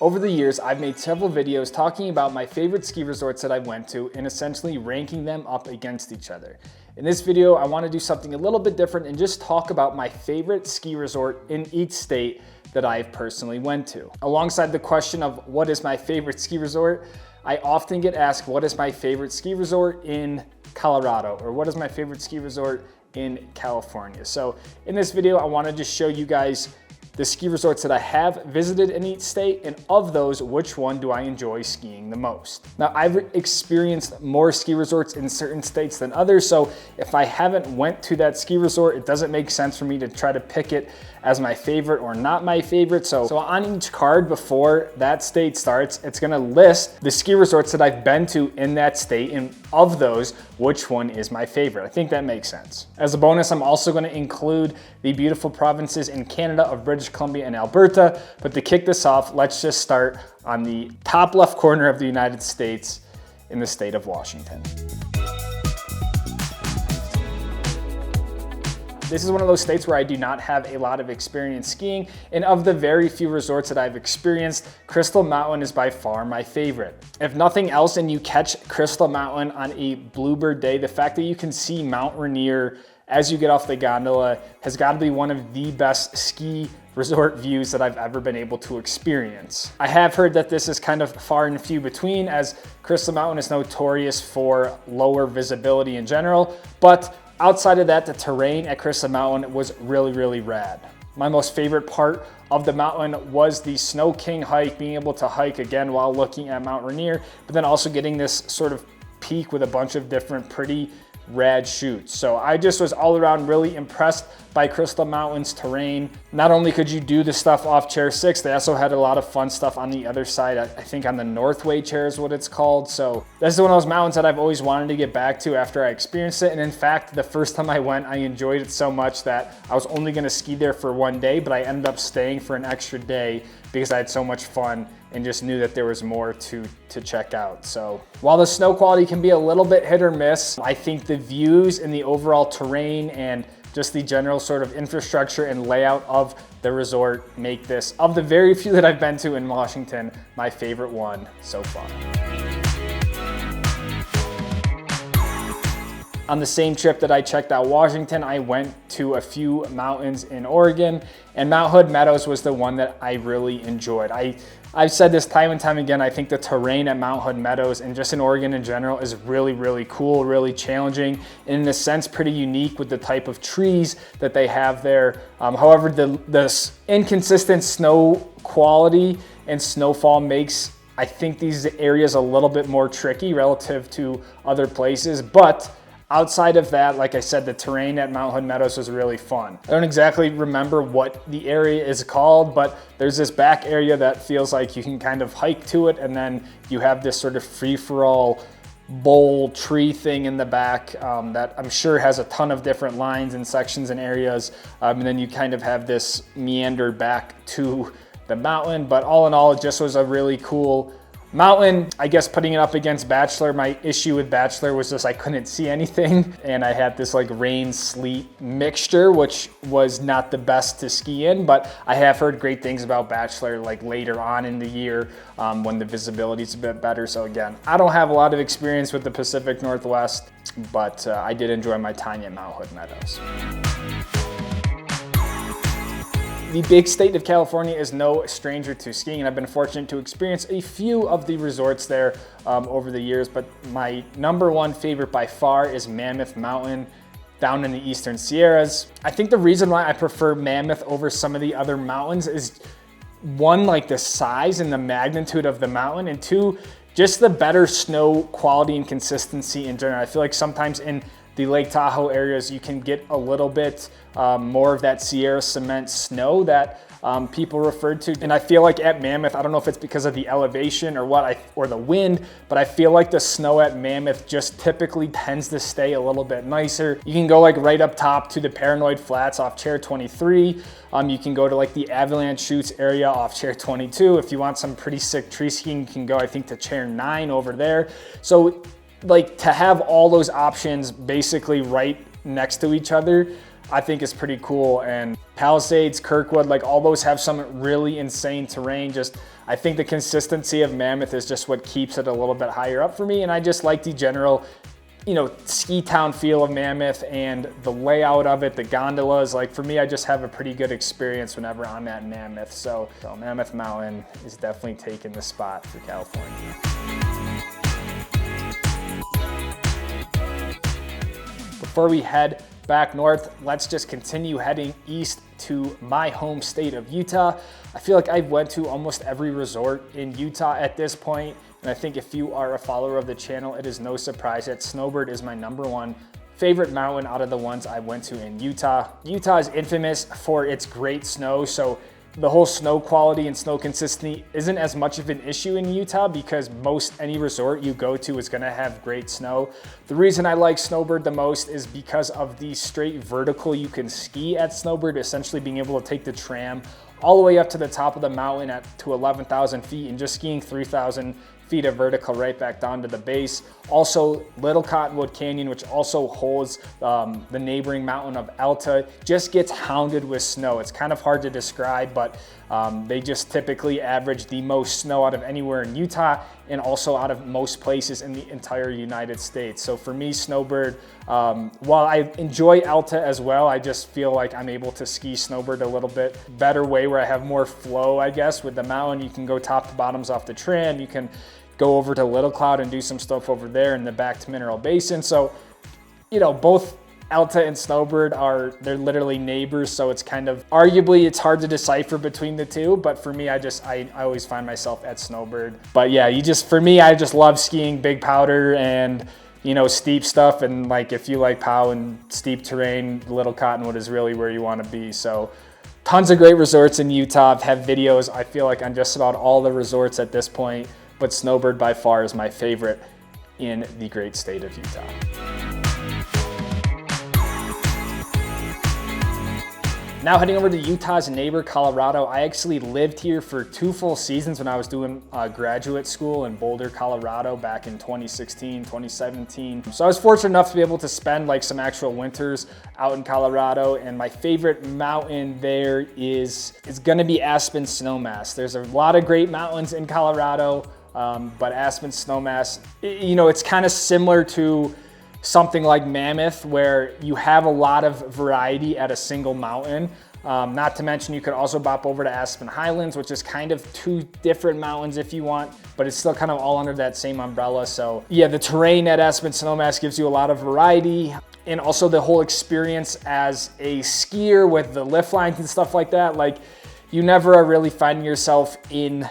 Over the years, I've made several videos talking about my favorite ski resorts that I went to and essentially ranking them up against each other. In this video, I want to do something a little bit different and just talk about my favorite ski resort in each state that I've personally went to. Alongside the question of what is my favorite ski resort, I often get asked what is my favorite ski resort in Colorado or what is my favorite ski resort in California. So in this video, I want to just show you guys the ski resorts that I have visited in each state, and of those, which one do I enjoy skiing the most? Now, I've experienced more ski resorts in certain states than others, so if I haven't went to that ski resort, it doesn't make sense for me to try to pick it as my favorite or not my favorite. So on each card before that state starts, it's gonna list the ski resorts that I've been to in that state, and of those, which one is my favorite. I think that makes sense. As a bonus, I'm also gonna include the beautiful provinces in Canada of British Columbia and Alberta. But to kick this off, let's just start on the top left corner of the United States in the state of Washington. This is one of those states where I do not have a lot of experience skiing, and of the very few resorts that I've experienced, Crystal Mountain is by far my favorite. If nothing else, and you catch Crystal Mountain on a bluebird day, the fact that you can see Mount Rainier as you get off the gondola has got to be one of the best ski resort views that I've ever been able to experience. I have heard that this is kind of far and few between, as Crystal Mountain is notorious for lower visibility in general, but outside of that, the terrain at Crystal Mountain was really rad. My most favorite part of the mountain was the Snow King hike, being able to hike again while looking at Mount Rainier, but then also getting this sort of peak with a bunch of different pretty rad shoots. So I just was all around really impressed by Crystal Mountain's terrain. Not only could you do the stuff off chair 6, they also had a lot of fun stuff on the other side. I think on the Northway chair is what it's called. So this is one of those mountains that I've always wanted to get back to after I experienced it. And in fact, the first time I went, I enjoyed it so much that I was only gonna ski there for one day, but I ended up staying for an extra day because I had so much fun and just knew that there was more to check out. So while the snow quality can be a little bit hit or miss, I think the views and the overall terrain and just the general sort of infrastructure and layout of the resort make this, of the very few that I've been to in Washington, my favorite one so far. On the same trip that I checked out Washington, I went to a few mountains in Oregon, and Mount Hood Meadows was the one that I really enjoyed. I've said this time and time again, I think the terrain at Mount Hood Meadows and just in Oregon in general is really cool, really challenging, and in a sense pretty unique with the type of trees that they have there. However, the inconsistent snow quality and snowfall makes, I think, these areas a little bit more tricky relative to other places, but outside of that, like I said, the terrain at Mount Hood Meadows was really fun. I don't exactly remember what the area is called, but there's this back area that feels like you can kind of hike to it, and then you have this sort of free-for-all bowl tree thing in the back that I'm sure has a ton of different lines and sections and areas, and then you kind of have this meander back to the mountain. But all in all, it just was a really cool mountain. I guess putting it up against Bachelor, my issue with Bachelor was just I couldn't see anything, and I had this like rain sleet mixture, which was not the best to ski in, but I have heard great things about Bachelor like later on in the year when the visibility is a bit better. So again, I don't have a lot of experience with the Pacific Northwest, but I did enjoy my time at Mount Hood Meadows. The big state of California is no stranger to skiing, and I've been fortunate to experience a few of the resorts there over the years, but my number one favorite by far is Mammoth Mountain down in the Eastern Sierras. I think the reason why I prefer Mammoth over some of the other mountains is one, like the size and the magnitude of the mountain, and two, just the better snow quality and consistency in general. I feel like sometimes in the Lake Tahoe areas, you can get a little bit more of that Sierra cement snow that people referred to. And I feel like at Mammoth, I don't know if it's because of the elevation or what, or the wind, but I feel like the snow at Mammoth just typically tends to stay a little bit nicer. You can go like right up top to the Paranoid Flats off chair 23. You can go to like the Avalanche Chutes area off chair 22. If you want some pretty sick tree skiing, you can go, I think, to chair 9 over there. So like to have all those options basically right next to each other, I think is pretty cool. And Palisades, Kirkwood, like all those have some really insane terrain. Just, I think the consistency of Mammoth is just what keeps it a little bit higher up for me. And I just like the general, you know, ski town feel of Mammoth and the layout of it, the gondolas. Like for me, I just have a pretty good experience whenever I'm at Mammoth. So Mammoth Mountain is definitely taking the spot for California. Before we head back north, let's just continue heading east to my home state of Utah. I feel like I've went to almost every resort in Utah at this point, and I think if you are a follower of the channel, it is no surprise that Snowbird is my #1 favorite mountain out of the ones I went to in Utah. Utah is infamous for its great snow, so the whole snow quality and snow consistency isn't as much of an issue in Utah because most any resort you go to is gonna have great snow. The reason I like Snowbird the most is because of the straight vertical you can ski at Snowbird, essentially being able to take the tram all the way up to the top of the mountain to 11,000 feet and just skiing 3,000 feet of vertical right back down to the base. Also, Little Cottonwood Canyon, which also holds the neighboring mountain of Alta, just gets hounded with snow. It's kind of hard to describe, but they just typically average the most snow out of anywhere in Utah and also out of most places in the entire United States. So for me, Snowbird, while I enjoy Alta as well, I just feel like I'm able to ski Snowbird a little bit better way where I have more flow, I guess, with the mountain. You can go top to bottoms off the trim. You can go over to Little Cloud and do some stuff over there and then back to Mineral Basin. So, you know, both Alta and Snowbird they're literally neighbors. So it's kind of, arguably it's hard to decipher between the two, but for me, I always find myself at Snowbird. But yeah, for me, I just love skiing Big Powder and, you know, steep stuff. And like, if you like POW and steep terrain, Little Cottonwood is really where you want to be. So tons of great resorts in Utah. I've had videos, I feel like, on just about all the resorts at this point, but Snowbird by far is my favorite in the great state of Utah. Now heading over to Utah's neighbor, Colorado. I actually lived here for 2 full seasons when I was doing graduate school in Boulder, Colorado back in 2016, 2017. So I was fortunate enough to be able to spend like some actual winters out in Colorado, and my favorite mountain there is gonna be Aspen Snowmass. There's a lot of great mountains in Colorado, but Aspen Snowmass, you know, it's kind of similar to something like Mammoth where you have a lot of variety at a single mountain. Not to mention you could also bop over to Aspen Highlands, which is kind of 2 different mountains if you want, but it's still kind of all under that same umbrella. So yeah, the terrain at Aspen Snowmass gives you a lot of variety, and also the whole experience as a skier with the lift lines and stuff like that. Like, you never are really finding yourself in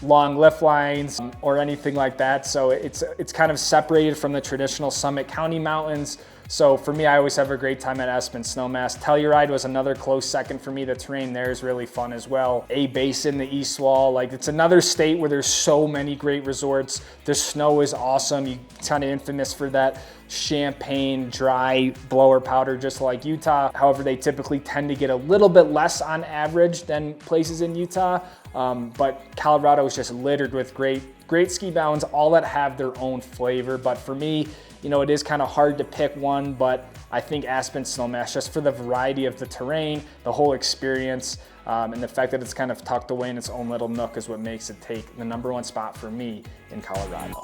long lift lines or anything like that. So it's kind of separated from the traditional Summit County mountains. So for me, I always have a great time at Aspen Snowmass. Telluride was another close second for me. The terrain there is really fun as well. A Basin, the East Wall, like it's another state where there's so many great resorts. The snow is awesome. You're kind of infamous for that champagne, dry blower powder, just like Utah. However, they typically tend to get a little bit less on average than places in Utah. But Colorado is just littered with great ski mountains, all that have their own flavor. But for me, you know, it is kind of hard to pick one, but I think Aspen Snowmass, just for the variety of the terrain, the whole experience, and the fact that it's kind of tucked away in its own little nook is what makes it take the #1 spot for me in Colorado.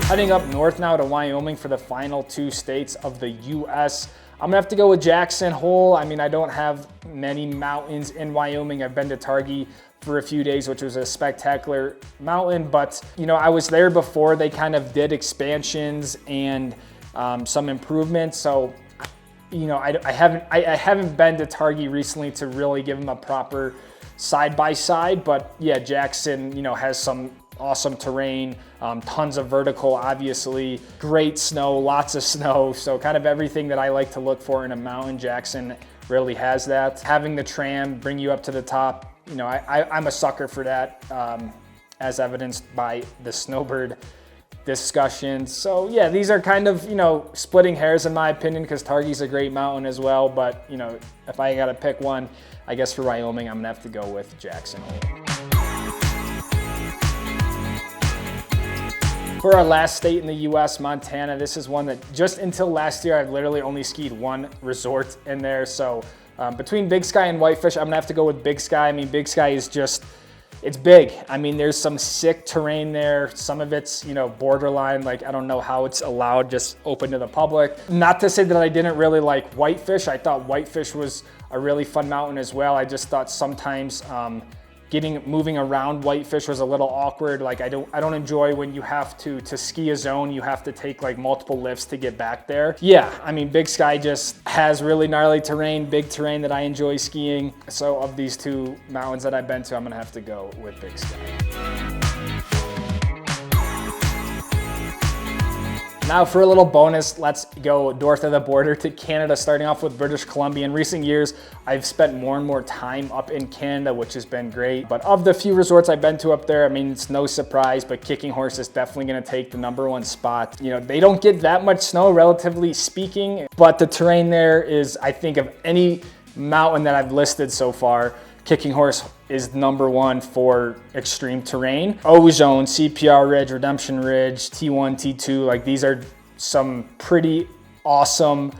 Heading up north now to Wyoming for the final 2 states of the US. I'm gonna have to go with Jackson Hole. I mean, I don't have many mountains in Wyoming. I've been to Targhee for a few days, which was a spectacular mountain, but you know, I was there before they kind of did expansions and some improvements. So, you know, I haven't been to Targhee recently to really give them a proper side-by-side, but yeah, Jackson, you know, has some awesome terrain, tons of vertical, obviously, great snow, lots of snow. So kind of everything that I like to look for in a mountain, Jackson really has that. Having the tram bring you up to the top, you know, I'm a sucker for that, as evidenced by the Snowbird discussion. So yeah, these are kind of, you know, splitting hairs in my opinion, because Targhee's a great mountain as well. But, you know, if I gotta pick one, I guess for Wyoming, I'm gonna have to go with Jackson Hole. For our last state in the US, Montana, this is one that just until last year, I've literally only skied one resort in there. So between Big Sky and Whitefish, I'm gonna have to go with Big Sky. I mean, Big Sky is just, it's big. I mean, there's some sick terrain there. Some of it's, you know, borderline, like I don't know how it's allowed, just open to the public. Not to say that I didn't really like Whitefish. I thought Whitefish was a really fun mountain as well. I just thought sometimes moving around Whitefish was a little awkward. Like I don't enjoy when you have to ski a zone, you have to take like multiple lifts to get back there. Yeah, I mean, Big Sky just has really gnarly terrain, big terrain that I enjoy skiing. So of these two mountains that I've been to, I'm gonna have to go with Big Sky. Now for a little bonus, let's go north of the border to Canada, starting off with British Columbia. In recent years, I've spent more and more time up in Canada, which has been great. But of the few resorts I've been to up there, I mean, it's no surprise, but Kicking Horse is definitely gonna take the #1 spot. You know, they don't get that much snow, relatively speaking, but the terrain there is, I think of any mountain that I've listed so far, Kicking Horse is #1 for extreme terrain. O-Zone, CPR Ridge, Redemption Ridge, T1, T2, like these are some pretty awesome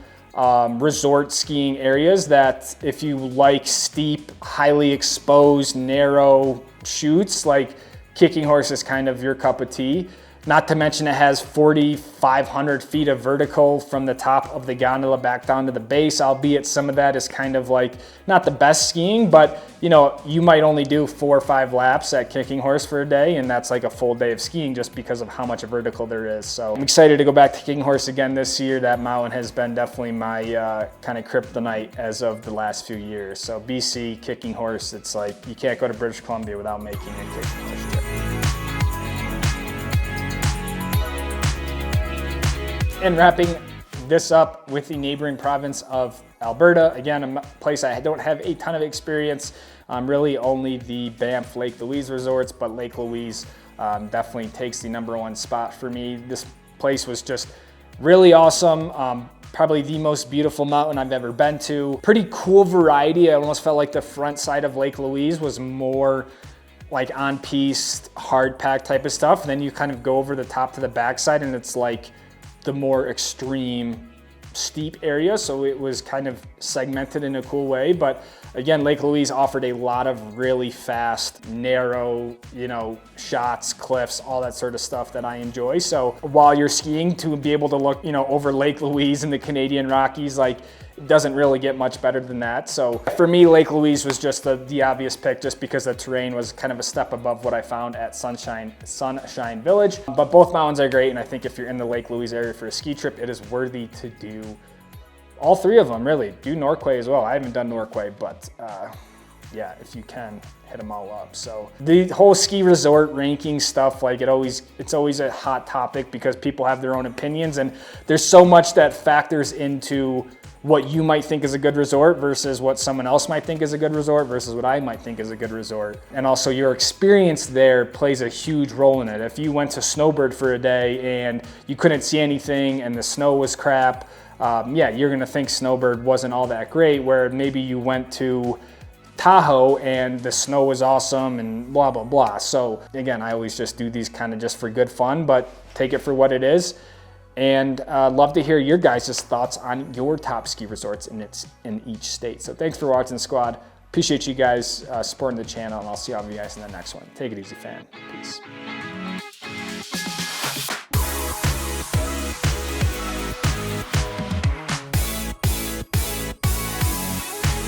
resort skiing areas that if you like steep, highly exposed, narrow chutes, like Kicking Horse is kind of your cup of tea. Not to mention it has 4,500 feet of vertical from the top of the gondola back down to the base, albeit some of that is kind of like not the best skiing, but you know, you might only do 4 or 5 laps at Kicking Horse for a day, and that's like a full day of skiing just because of how much vertical there is. So I'm excited to go back to Kicking Horse again this year. That mountain has been definitely my kind of kryptonite as of the last few years. So BC, Kicking Horse, it's like you can't go to British Columbia without making a Kicking Horse trip. And wrapping this up with the neighboring province of Alberta. Again, a place I don't have a ton of experience, really only the Banff Lake Louise resorts, but Lake Louise definitely takes the #1 spot for me. This place was just really awesome. Probably the most beautiful mountain I've ever been to. Pretty cool variety. I almost felt like the front side of Lake Louise was more like on-piste, hard-packed type of stuff. And then you kind of go over the top to the backside and it's like the more extreme steep area. So it was kind of segmented in a cool way. But again, Lake Louise offered a lot of really fast, narrow, you know, shots, cliffs, all that sort of stuff that I enjoy. So while you're skiing, to be able to look, you know, over Lake Louise and the Canadian Rockies, like it doesn't really get much better than that. So for me, Lake Louise was just the obvious pick just because the terrain was kind of a step above what I found at Sunshine Village. But both mountains are great, and I think if you're in the Lake Louise area for a ski trip, it is worthy to do all 3 of them, really. Do Norquay as well. I haven't done Norquay, but yeah, if you can, hit them all up. So the whole ski resort ranking stuff, like it's always a hot topic because people have their own opinions, and there's so much that factors into what you might think is a good resort versus what someone else might think is a good resort versus what I might think is a good resort. And also your experience there plays a huge role in it. If you went to Snowbird for a day and you couldn't see anything and the snow was crap, yeah, you're gonna think Snowbird wasn't all that great, where maybe you went to Tahoe and the snow was awesome and blah, blah, blah. So again, I always just do these kind of just for good fun, but take it for what it is. And love to hear your guys' thoughts on your top ski resorts in each state. So thanks for watching, squad. Appreciate you guys supporting the channel, and I'll see all of you guys in the next one. Take it easy, fam. Peace.